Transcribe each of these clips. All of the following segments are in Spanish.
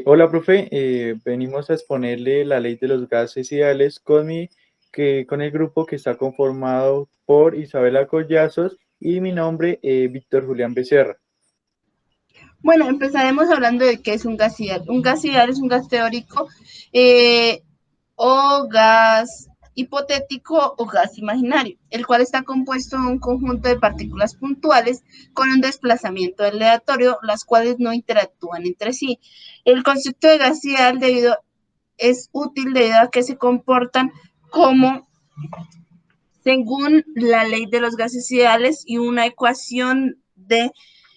Hola, profe. Venimos a exponerle la ley de los gases ideales con el grupo que está conformado por Isabela Collazos y mi nombre, Víctor Julián Becerra. Bueno, empezaremos hablando de qué es un gas ideal. Un gas ideal es un gas teórico eh, o gas hipotético o gas imaginario, el cual está compuesto de un conjunto de partículas puntuales con un desplazamiento aleatorio, las cuales no interactúan entre sí. El concepto de gas ideal es útil debido a que se comportan como según la ley de los gases ideales y una ecuación de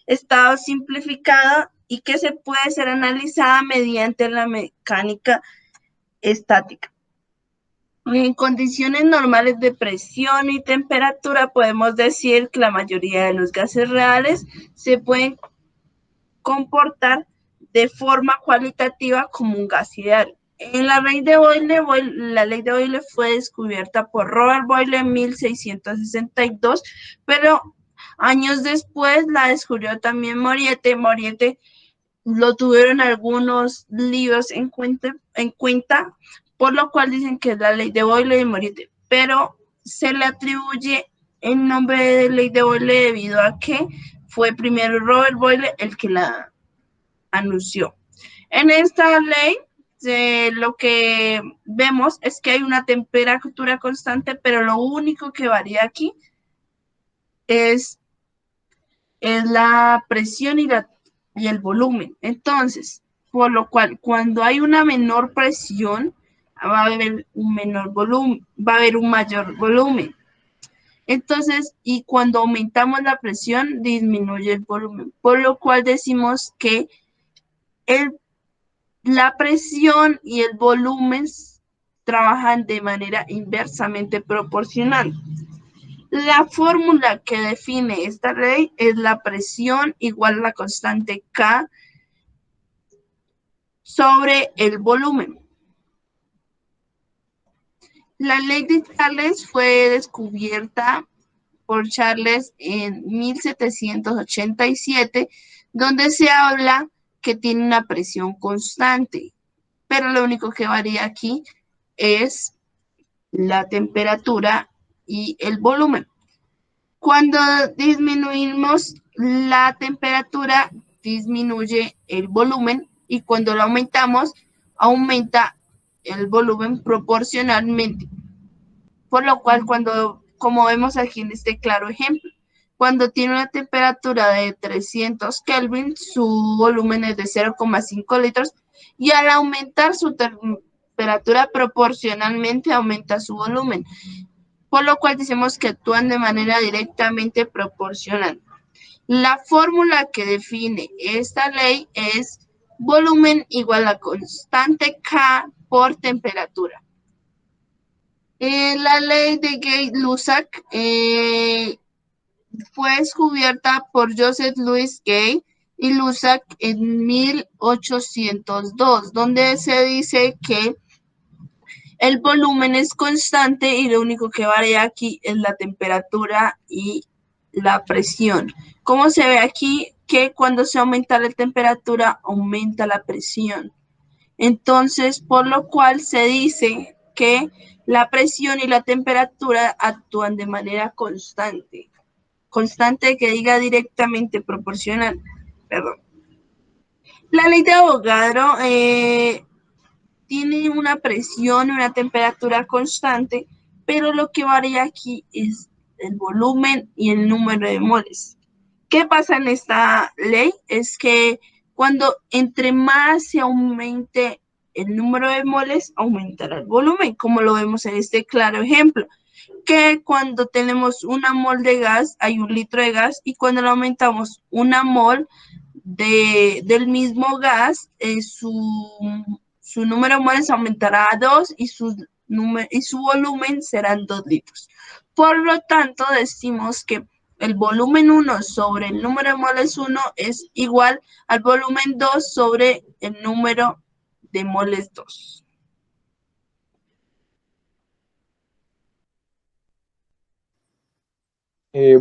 estado simplificada y que se puede ser analizada mediante la mecánica estática. En condiciones normales de presión y temperatura podemos decir que la mayoría de los gases reales se pueden comportar de forma cualitativa como un gas ideal. En la ley de Boyle, la ley de Boyle fue descubierta por Robert Boyle en 1662, pero años después la descubrió también Moriete. Moriete lo tuvieron algunos libros en cuenta, por lo cual dicen que es la ley de Boyle y Moriete, pero se le atribuye el nombre de ley de Boyle debido a que fue primero Robert Boyle el que la anunció. En esta ley, lo que vemos es que hay una temperatura constante, pero lo único que varía aquí es, es la presión y el volumen. Entonces, por lo cual, cuando hay una menor presión, va a haber un menor volumen, va a haber un mayor volumen. Entonces, y cuando aumentamos la presión, disminuye el volumen, por lo cual decimos que el la presión y el volumen trabajan de manera inversamente proporcional. La fórmula que define esta ley es la presión igual a la constante K sobre el volumen. La ley de Charles fue descubierta por Charles en 1787, donde se habla que tiene una presión constante, pero lo único que varía aquí es la temperatura y el volumen. Cuando disminuimos la temperatura, disminuye el volumen y cuando lo aumentamos, aumenta el volumen proporcionalmente. Por lo cual, como vemos aquí en este claro ejemplo, cuando tiene una temperatura de 300 Kelvin, su volumen es de 0,5 litros y al aumentar su temperatura proporcionalmente aumenta su volumen, por lo cual decimos que actúan de manera directamente proporcional. La fórmula que define esta ley es volumen igual a constante K por temperatura. La ley de Gay-Lussac fue descubierta por Joseph Louis Gay y Lussac en 1802, donde se dice que el volumen es constante y lo único que varía aquí es la temperatura y la presión. Como se ve aquí, que cuando se aumenta la temperatura, aumenta la presión. Entonces, por lo cual se dice que la presión y la temperatura actúan de manera constante. Constante que diga directamente proporcional. Perdón. La ley de Avogadro tiene una presión y una temperatura constante, pero lo que varía aquí es el volumen y el número de moles. ¿Qué pasa en esta ley? Es que cuando entre más se aumente el número de moles, aumentará el volumen, como lo vemos en este claro ejemplo, que cuando tenemos una mol de gas, hay un litro de gas, y cuando lo aumentamos una mol del mismo gas, su número de moles aumentará a 2 y su volumen serán 2 litros. Por lo tanto, decimos que el volumen 1 sobre el número de moles 1 es igual al volumen 2 sobre el número de moles 2.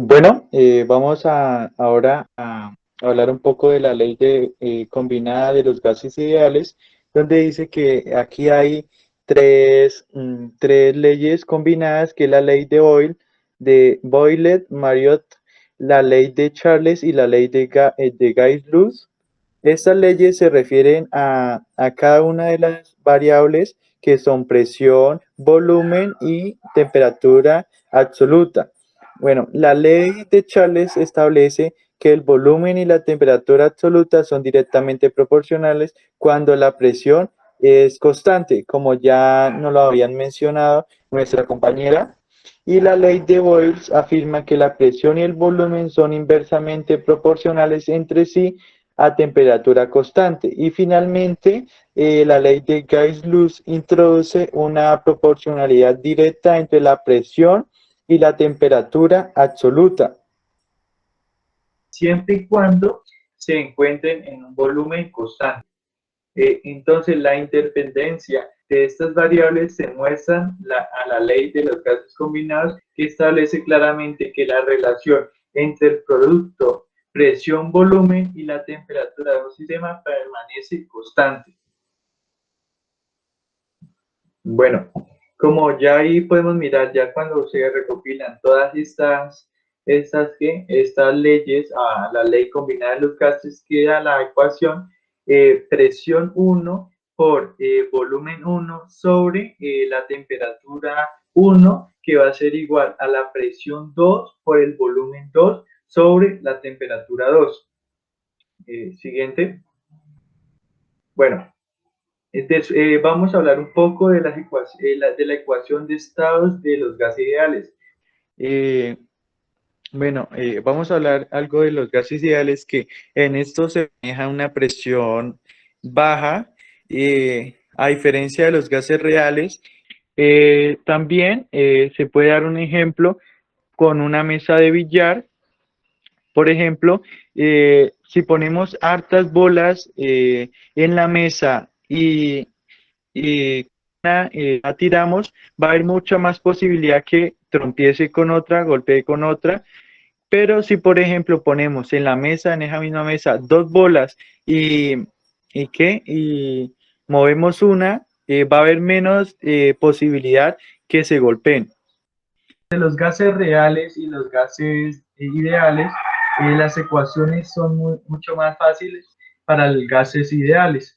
Bueno, vamos ahora a hablar un poco de la ley de, combinada de los gases ideales, donde dice que aquí hay tres leyes combinadas, que es la ley de Boyle, Marriott, la ley de Charles y la ley de Gay-Luz. Estas leyes se refieren a cada una de las variables que son presión, volumen y temperatura absoluta. Bueno, la ley de Charles establece que el volumen y la temperatura absoluta son directamente proporcionales cuando la presión es constante, como ya nos lo habían mencionado nuestra compañera. Y la ley de Boyle afirma que la presión y el volumen son inversamente proporcionales entre sí a temperatura constante. Y finalmente, la ley de Gauss-Luz introduce una proporcionalidad directa entre la presión y la temperatura absoluta, siempre y cuando se encuentren en un volumen constante. Entonces, la interdependencia de estas variables se muestra a la ley de los gases combinados, que establece claramente que la relación entre el producto presión, volumen y la temperatura de un sistema permanece constante. Bueno, como ya ahí podemos mirar, ya cuando se recopilan todas estas leyes, a la ley combinada de los gases, queda la ecuación presión 1 por volumen 1 sobre la temperatura 1, que va a ser igual a la presión 2 por el volumen 2 sobre la temperatura 2. Siguiente. Bueno, entonces, vamos a hablar un poco de, de la ecuación de estados de los gases ideales. Eh, vamos a hablar algo de los gases ideales, que en esto se maneja una presión baja, a diferencia de los gases reales. También se puede dar un ejemplo con una mesa de billar. Por ejemplo, si ponemos hartas bolas en la mesa y la tiramos, va a haber mucha más posibilidad que trompiece con otra, golpee con otra. Pero si, por ejemplo, ponemos en la mesa, en esa misma mesa, dos bolas y, y movemos una, va a haber menos posibilidad que se golpeen. De los gases reales y los gases ideales, las ecuaciones son mucho más fáciles para los gases ideales.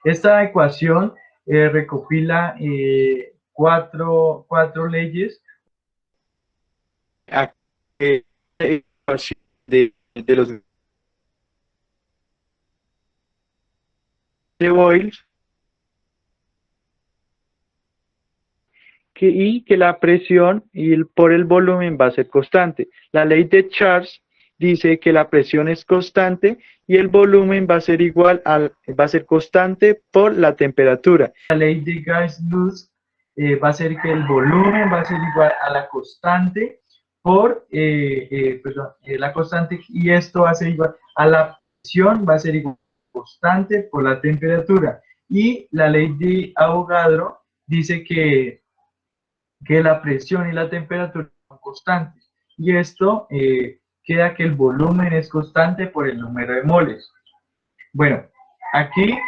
Esta ecuación recopila cuatro leyes de los de Boyle, y que la presión por el volumen va a ser constante. La ley de Charles dice que la presión es constante y el volumen va a ser va a ser constante por la temperatura. La ley de Gauss-Luz va a ser que el volumen va a ser igual a la constante la constante, y esto va a ser igual a la presión, va a ser igual a la constante por la temperatura. Y la ley de Avogadro dice que la presión y la temperatura son constantes. Y esto queda que el volumen es constante por el número de moles. Bueno, aquí,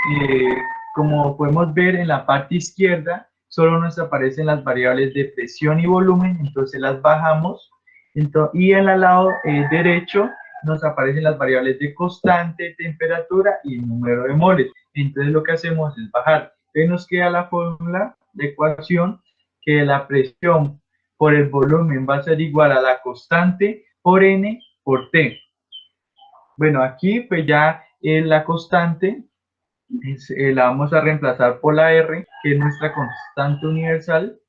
como podemos ver en la parte izquierda, solo nos aparecen las variables de presión y volumen, entonces las bajamos. Y en el lado derecho nos aparecen las variables de constante, temperatura y número de moles. Entonces lo que hacemos es bajar. Entonces nos queda la fórmula de ecuación, que la presión por el volumen va a ser igual a la constante por N por T. Bueno, aquí pues ya la constante la vamos a reemplazar por la R, que es nuestra constante universal,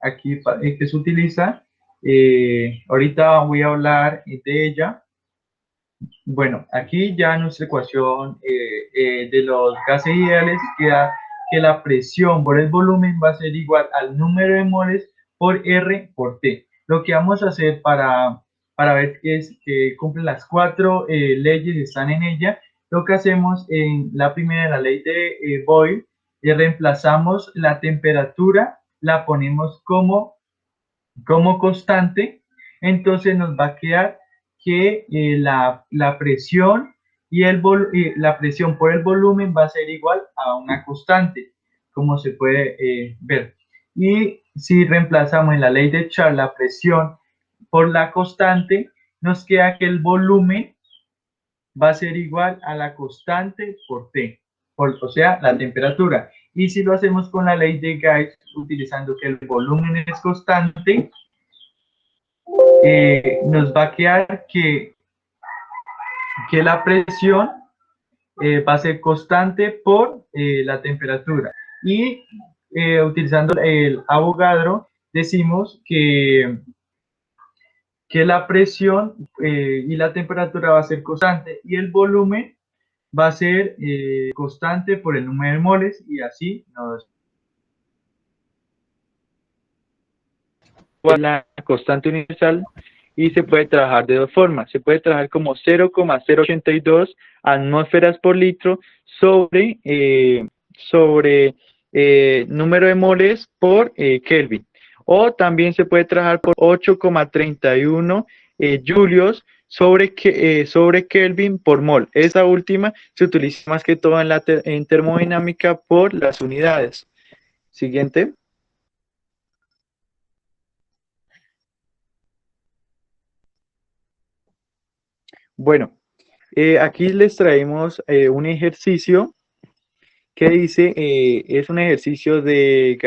aquí que se utiliza. Ahorita voy a hablar de ella. Bueno, aquí ya nuestra ecuación de los gases ideales queda que la presión por el volumen va a ser igual al número de moles por R por T. Lo que vamos a hacer para ver que cumplen las cuatro leyes que están en ella, lo que hacemos en la primera, la ley de Boyle, reemplazamos la temperatura, la ponemos como constante, entonces nos va a quedar que la presión y la presión por el volumen va a ser igual a una constante, como se puede ver. Y si reemplazamos en la ley de Charles la presión por la constante, nos queda que el volumen va a ser igual a la constante por T, o sea, la temperatura. Y si lo hacemos con la ley de Gauss, utilizando que el volumen es constante, nos va a quedar que la presión va a ser constante por la temperatura. Y utilizando el Avogadro, decimos que la presión y la temperatura va a ser constante y el volumen va a ser constante por el número de moles y así nos la constante universal. Y se puede trabajar de dos formas. Se puede trabajar como 0,082 atmósferas por litro sobre número de moles por Kelvin. O también se puede trabajar por 8,31 julios sobre Kelvin por mol. Esta última se utiliza más que todo en termodinámica por las unidades. Siguiente. Bueno, aquí les traemos un ejercicio que dice, es un ejercicio de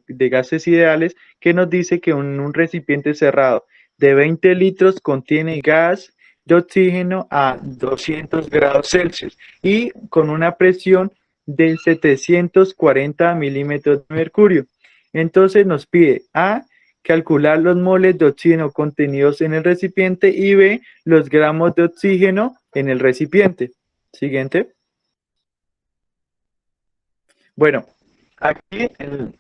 gases ideales que nos dice que un recipiente cerrado de 20 litros contiene gas de oxígeno a 200 grados Celsius y con una presión de 740 milímetros de mercurio. Entonces nos pide A, calcular los moles de oxígeno contenidos en el recipiente y B, los gramos de oxígeno en el recipiente. Siguiente. Bueno, aquí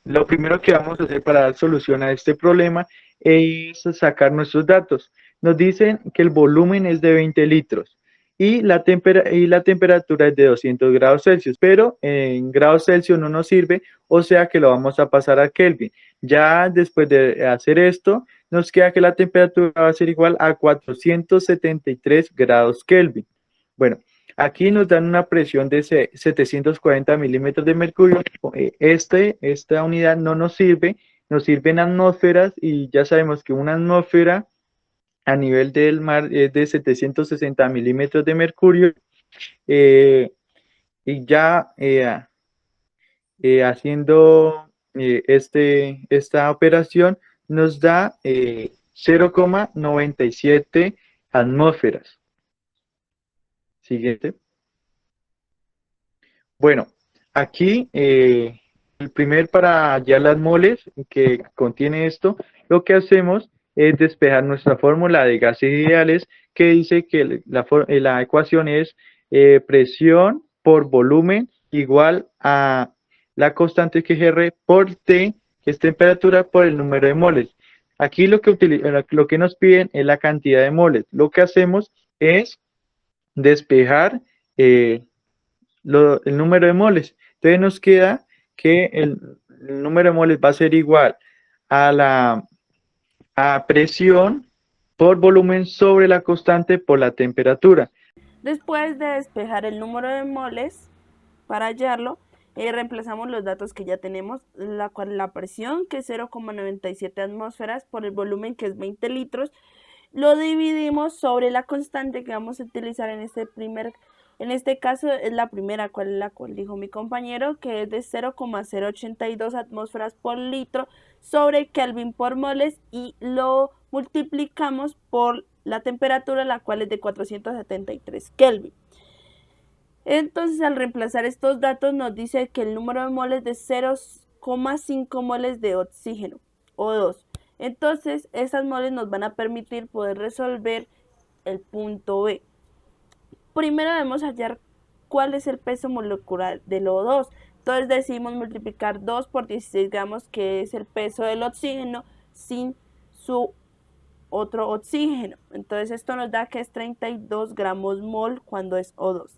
lo primero que vamos a hacer para dar solución a este problema es sacar nuestros datos. Nos dicen que el volumen es de 20 litros y la temperatura es de 200 grados Celsius, pero en grados Celsius no nos sirve, o sea que lo vamos a pasar a Kelvin. Ya después de hacer esto, nos queda que la temperatura va a ser igual a 473 grados Kelvin. Bueno, aquí nos dan una presión de 740 milímetros de mercurio. Esta unidad no nos sirve, nos sirven atmósferas y ya sabemos que una atmósfera a nivel del mar es de 760 milímetros de mercurio. Y ya haciendo esta operación nos da 0,97 atmósferas. Siguiente. Bueno, aquí el primer para hallar las moles que contiene esto, lo que hacemos es despejar nuestra fórmula de gases ideales que dice que la ecuación es presión por volumen igual a la constante que es R por T, que es temperatura por el número de moles. Aquí lo que nos piden es la cantidad de moles. Lo que hacemos es despejar el número de moles. Entonces nos queda que el número de moles va a ser igual a la presión por volumen sobre la constante por la temperatura. Después de despejar el número de moles, para hallarlo, reemplazamos los datos que ya tenemos, la presión, que es 0,97 atmósferas, por el volumen, que es 20 litros, lo dividimos sobre la constante que vamos a utilizar en este caso es la primera, la cual dijo mi compañero, que es de 0,082 atmósferas por litro sobre Kelvin por moles, y lo multiplicamos por la temperatura, la cual es de 473 Kelvin. Entonces, al reemplazar estos datos, nos dice que el número de moles es de 0,5 moles de oxígeno, O2. Entonces, esas moles nos van a permitir poder resolver el punto B. Primero debemos hallar cuál es el peso molecular del O2. Entonces decimos multiplicar 2 por 16 gramos, que es el peso del oxígeno, sin su otro oxígeno. Entonces esto nos da que es 32 gramos mol cuando es O2.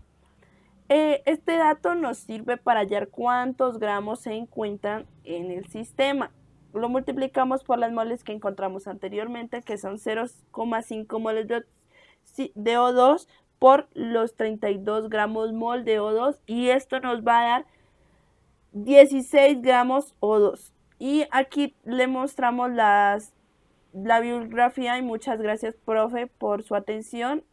Este dato nos sirve para hallar cuántos gramos se encuentran en el sistema. Lo multiplicamos por las moles que encontramos anteriormente, que son 0,5 moles de de O2 por los 32 gramos mol de O2 y esto nos va a dar 16 gramos O2. Y aquí le mostramos la bibliografía y muchas gracias, profe, por su atención.